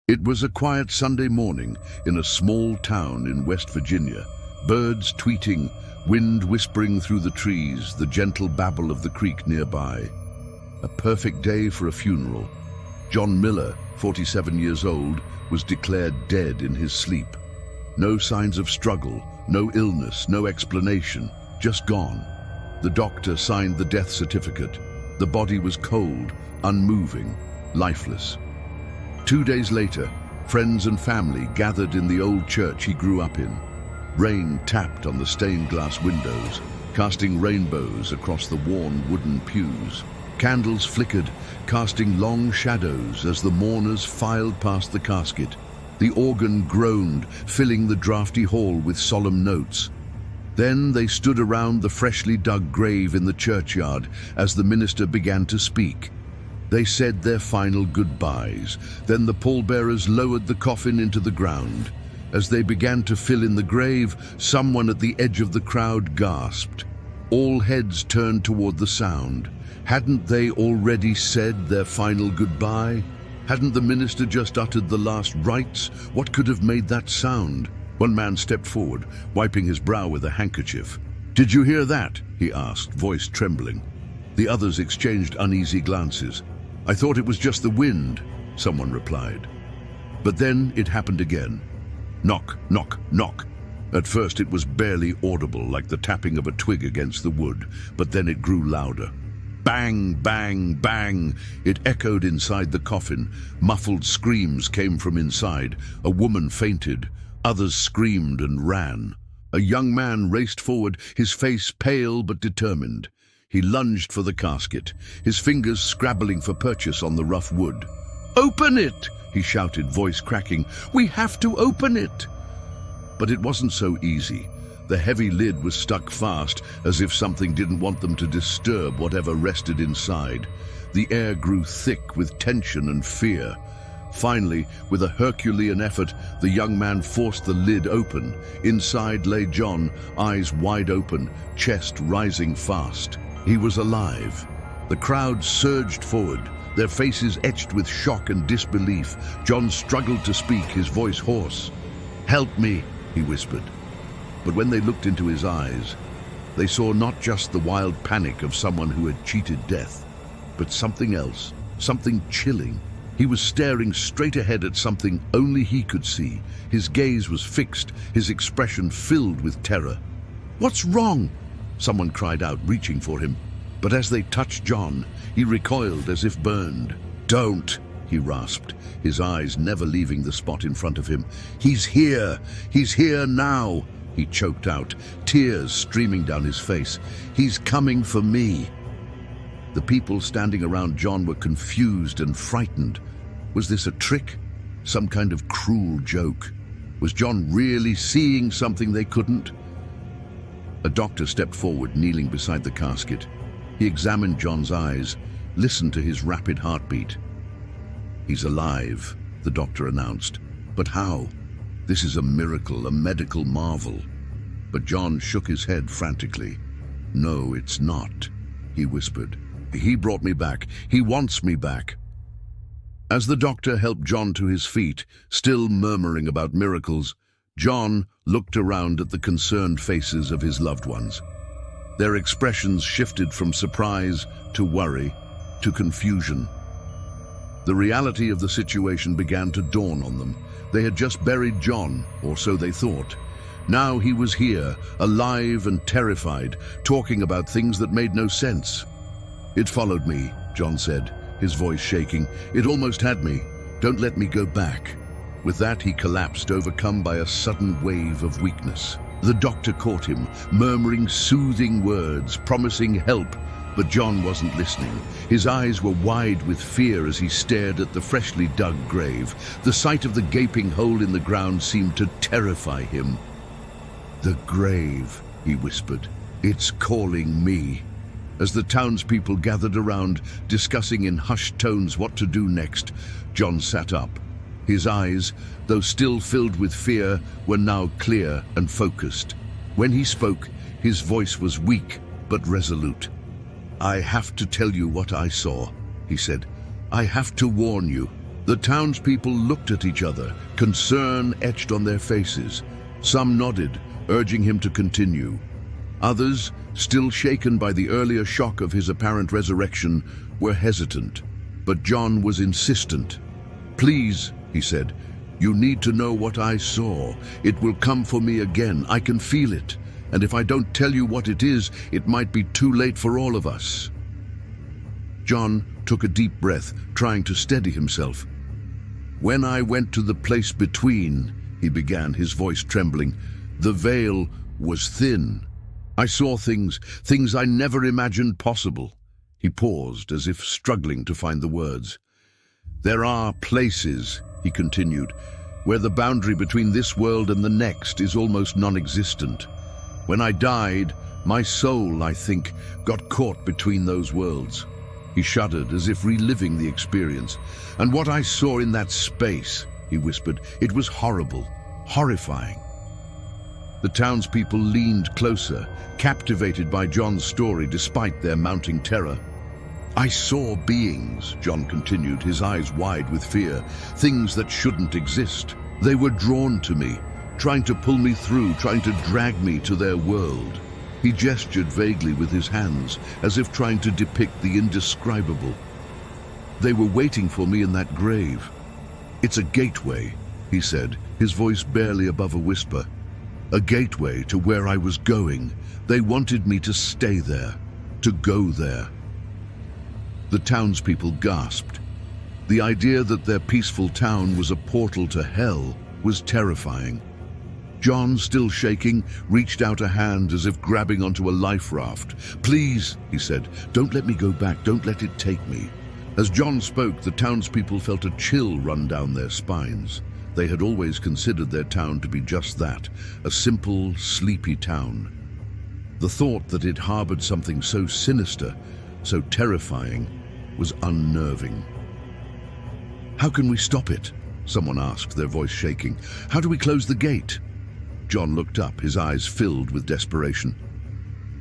It was a quiet Sunday morning in a small town in West Virginia. Birds tweeting, wind whispering through the trees, the gentle babble of the creek nearby. A perfect day for a funeral. John Miller, 47 years old, was declared dead in his sleep. No signs of struggle, no illness, no explanation, just gone. The doctor signed the death certificate. The body was cold, unmoving, lifeless. 2 days later, friends and family gathered in the old church he grew up in. Rain tapped on the stained glass windows, casting rainbows across the worn wooden pews. Candles flickered, casting long shadows as the mourners filed past the casket. The organ groaned, filling the drafty hall with solemn notes. Then they stood around the freshly dug grave in the churchyard as the minister began to speak. They said their final goodbyes. Then the pallbearers lowered the coffin into the ground. As they began to fill in the grave, someone at the edge of the crowd gasped. All heads turned toward the sound. Hadn't they already said their final goodbye? Hadn't the minister just uttered the last rites? What could have made that sound? One man stepped forward, wiping his brow with a handkerchief. "Did you hear that?" he asked, voice trembling. The others exchanged uneasy glances. "I thought it was just the wind," someone replied. But then it happened again. Knock, knock, knock. At first it was barely audible, like the tapping of a twig against the wood, but then it grew louder. Bang, bang, bang. It echoed inside the coffin. Muffled screams came from inside. A woman fainted. Others screamed and ran. A young man raced forward, his face pale but determined. He lunged for the casket, his fingers scrabbling for purchase on the rough wood. "Open it!" he shouted, voice cracking. "We have to open it!" But it wasn't so easy. The heavy lid was stuck fast, as if something didn't want them to disturb whatever rested inside. The air grew thick with tension and fear. Finally, with a Herculean effort, the young man forced the lid open. Inside lay John, eyes wide open, chest rising fast. He was alive. The crowd surged forward, their faces etched with shock and disbelief. John struggled to speak, his voice hoarse. "Help me," he whispered. But when they looked into his eyes, they saw not just the wild panic of someone who had cheated death, but something else, something chilling. He was staring straight ahead at something only he could see. His gaze was fixed, his expression filled with terror. "What's wrong?" someone cried out, reaching for him. But as they touched John, he recoiled as if burned. "Don't," he rasped, his eyes never leaving the spot in front of him. "He's here! He's here now!" he choked out, tears streaming down his face. "He's coming for me!" The people standing around John were confused and frightened. Was this a trick? Some kind of cruel joke? Was John really seeing something they couldn't? A doctor stepped forward, kneeling beside the casket. He examined John's eyes, listened to his rapid heartbeat. "He's alive," the doctor announced. "But how? This is a miracle, a medical marvel." But John shook his head frantically. "No, it's not," he whispered. "He brought me back. He wants me back." As the doctor helped John to his feet, still murmuring about miracles, John looked around at the concerned faces of his loved ones. Their expressions shifted from surprise to worry to confusion. The reality of the situation began to dawn on them. They had just buried John, or so they thought. Now he was here, alive and terrified, talking about things that made no sense. "It followed me," John said, his voice shaking. "It almost had me. Don't let me go back." With that, he collapsed, overcome by a sudden wave of weakness. The doctor caught him, murmuring soothing words, promising help, but John wasn't listening. His eyes were wide with fear as he stared at the freshly dug grave. The sight of the gaping hole in the ground seemed to terrify him. "The grave," he whispered. "It's calling me." As the townspeople gathered around, discussing in hushed tones what to do next, John sat up. His eyes, though still filled with fear, were now clear and focused. When he spoke, his voice was weak but resolute. "I have to tell you what I saw," he said. "I have to warn you. The townspeople looked at each other, concern etched on their faces. Some nodded, urging him to continue. Others, still shaken by the earlier shock of his apparent resurrection, were hesitant. But John was insistent. "Please," he said, "you need to know what I saw. It will come for me again. I can feel it. And if I don't tell you what it is, it might be too late for all of us." John took a deep breath, trying to steady himself. "When I went to the place between," he began, his voice trembling, "the veil was thin. I saw things I never imagined possible." He paused, as if struggling to find the words. "There are places," he continued, "where the boundary between this world and the next is almost non-existent. When I died, my soul, I think, got caught between those worlds." He shuddered, as if reliving the experience. "And what I saw in that space," he whispered, "it was horrible, horrifying." The townspeople leaned closer, captivated by John's story despite their mounting terror. "I saw beings," John continued, his eyes wide with fear, "things that shouldn't exist. They were drawn to me, trying to pull me through, trying to drag me to their world." He gestured vaguely with his hands, as if trying to depict the indescribable. "They were waiting for me in that grave. It's a gateway," he said, his voice barely above a whisper. "A gateway to where I was going. They wanted me to stay there, to go there." The townspeople gasped. The idea that their peaceful town was a portal to hell was terrifying. John, still shaking, reached out a hand as if grabbing onto a life raft. "Please," he said, "don't let me go back. Don't let it take me." As John spoke, the townspeople felt a chill run down their spines. They had always considered their town to be just that, a simple, sleepy town. The thought that it harbored something so sinister, so terrifying, was unnerving. "How can we stop it?" someone asked, their voice shaking. "How do we close the gate?" John looked up, his eyes filled with desperation.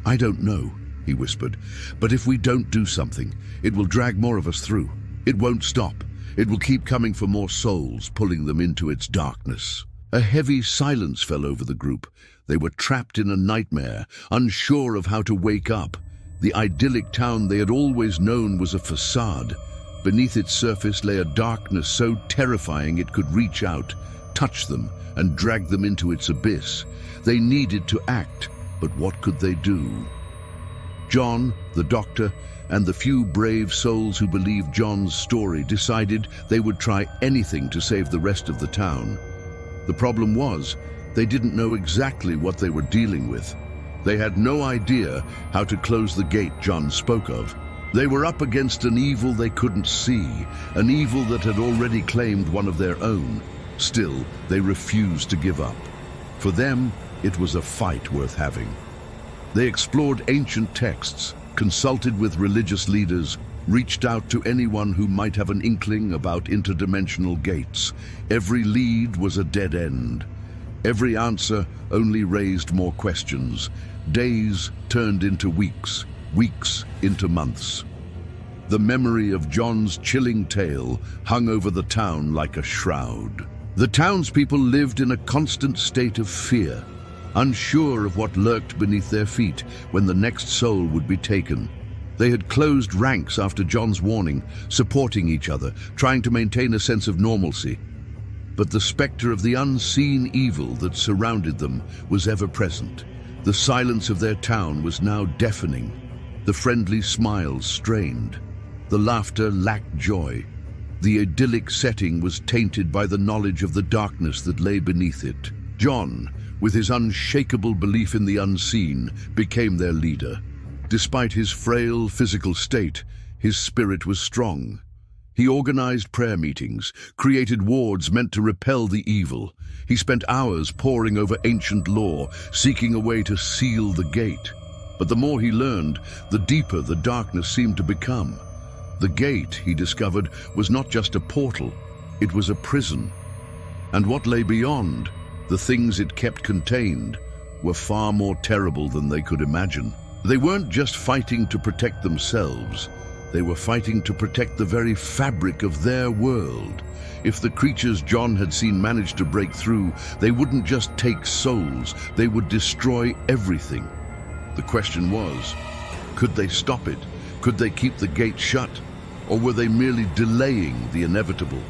"I don't know," he whispered, "but if we don't do something, it will drag more of us through. It won't stop. It will keep coming for more souls, pulling them into its darkness." A heavy silence fell over the group. They were trapped in a nightmare, unsure of how to wake up. The idyllic town they had always known was a facade. Beneath its surface lay a darkness so terrifying it could reach out, touch them, and drag them into its abyss. They needed to act, but what could they do? John, the doctor, and the few brave souls who believed John's story decided they would try anything to save the rest of the town. The problem was, they didn't know exactly what they were dealing with. They had no idea how to close the gate John spoke of. They were up against an evil they couldn't see, an evil that had already claimed one of their own. Still, they refused to give up. For them, it was a fight worth having. They explored ancient texts, consulted with religious leaders, reached out to anyone who might have an inkling about interdimensional gates. Every lead was a dead end. Every answer only raised more questions. Days turned into weeks, weeks into months. The memory of John's chilling tale hung over the town like a shroud. The townspeople lived in a constant state of fear, unsure of what lurked beneath their feet when the next soul would be taken. They had closed ranks after John's warning, supporting each other, trying to maintain a sense of normalcy. But the specter of the unseen evil that surrounded them was ever present. The silence of their town was now deafening. The friendly smiles strained. The laughter lacked joy. The idyllic setting was tainted by the knowledge of the darkness that lay beneath it. John, with his unshakable belief in the unseen, became their leader. Despite his frail physical state, his spirit was strong. He organized prayer meetings, created wards meant to repel the evil. He spent hours poring over ancient lore, seeking a way to seal the gate. But the more he learned, the deeper the darkness seemed to become. The gate, he discovered, was not just a portal, it was a prison. And what lay beyond, the things it kept contained, were far more terrible than they could imagine. They weren't just fighting to protect themselves, They were fighting to protect the very fabric of their world. If the creatures John had seen managed to break through, they wouldn't just take souls, they would destroy everything. The question was, could they stop it? Could they keep the gate shut? Or were they merely delaying the inevitable?